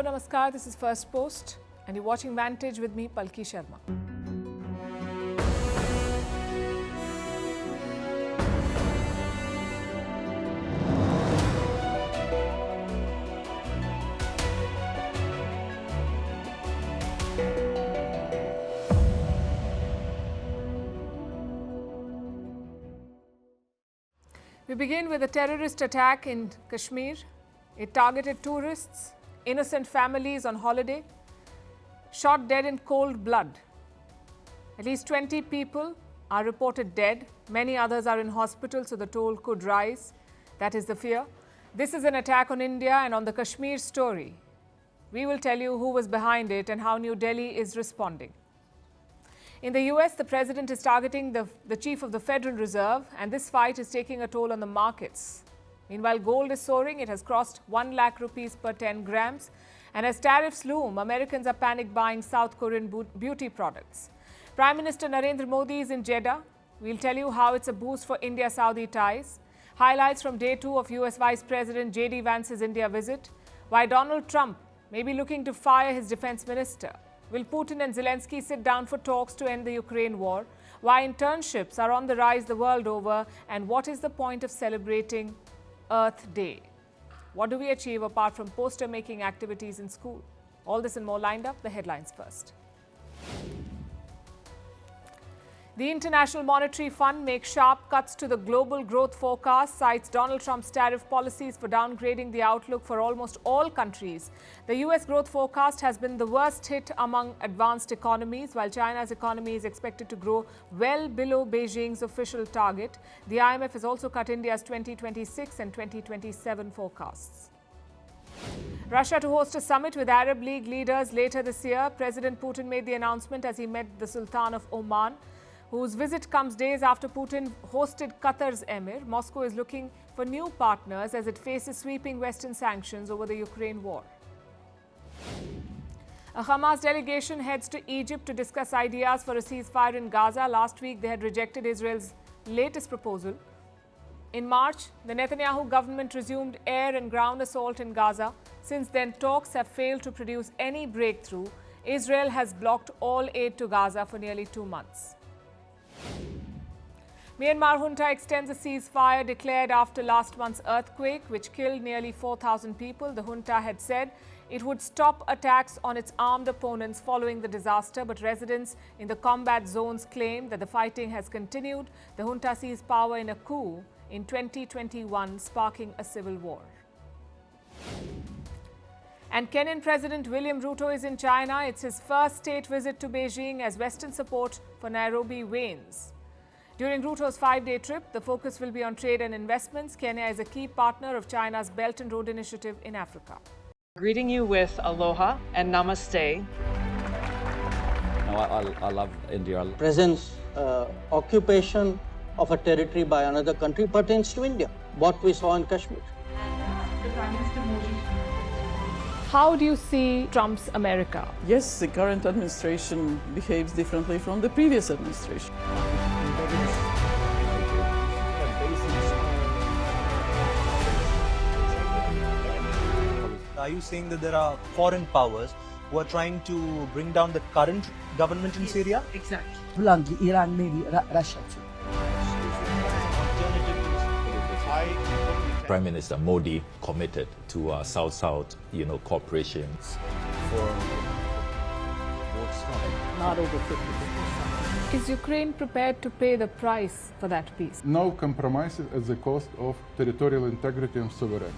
Hello, Namaskar. This is Firstpost, and you're watching Vantage with me, Palki Sharma. We begin with a terrorist attack in Kashmir. It targeted tourists, innocent families on holiday, shot dead in cold blood. At least 20 people are reported dead. Many others are in hospital, so the toll could rise. That is the fear. This is an attack on India and on the Kashmir story. We will tell you who was behind it and how New Delhi is responding. In the US, the president is targeting the chief of the Federal Reserve, and this fight is taking a toll on the markets. Meanwhile, gold is soaring. It has crossed 1 lakh rupees per 10 grams. And as tariffs loom, Americans are panic buying South Korean beauty products. Prime Minister Narendra Modi is in Jeddah. We'll tell you how it's a boost for India-Saudi ties. Highlights from day 2 of US Vice President J.D. Vance's India visit. Why Donald Trump may be looking to fire his defense minister. Will Putin and Zelensky sit down for talks to end the Ukraine war? Why internships are on the rise the world over? And what is the point of celebrating Earth Day? What do we achieve apart from poster-making activities in school? All this and more lined up. The headlines first. The International Monetary Fund makes sharp cuts to the global growth forecast, cites Donald Trump's tariff policies for downgrading the outlook for almost all countries. The US growth forecast has been the worst hit among advanced economies, while China's economy is expected to grow well below Beijing's official target. The IMF has also cut India's 2026 and 2027 forecasts. Russia to host a summit with Arab League leaders later this year. President Putin made the announcement as he met the Sultan of Oman, whose visit comes days after Putin hosted Qatar's emir. Moscow is looking for new partners as it faces sweeping Western sanctions over the Ukraine war. A Hamas delegation heads to Egypt to discuss ideas for a ceasefire in Gaza. Last week, they had rejected Israel's latest proposal. In March, the Netanyahu government resumed air and ground assault in Gaza. Since then, talks have failed to produce any breakthrough. Israel has blocked all aid to Gaza for nearly 2 months. Myanmar junta extends a ceasefire declared after last month's earthquake, which killed nearly 4,000 people. The junta had said it would stop attacks on its armed opponents following the disaster, but residents in the combat zones claim that the fighting has continued. The junta seized power in a coup in 2021, sparking a civil war. And Kenyan President William Ruto is in China. It's his first state visit to Beijing as Western support for Nairobi wanes. During Ruto's 5-day trip, the focus will be on trade and investments. Kenya is a key partner of China's Belt and Road Initiative in Africa. Greeting you with aloha and namaste. I love India. Presence, occupation of a territory by another country pertains to India, what we saw in Kashmir. How do you see Trump's America? Yes, the current administration behaves differently from the previous administration. Are you saying that there are foreign powers who are trying to bring down the current government in Syria? Exactly. Bluntly, Iran, maybe Russia too. Prime Minister Modi committed to South-South, cooperation. Not over 50%. Is Ukraine prepared to pay the price for that peace? No compromises at the cost of territorial integrity and sovereignty.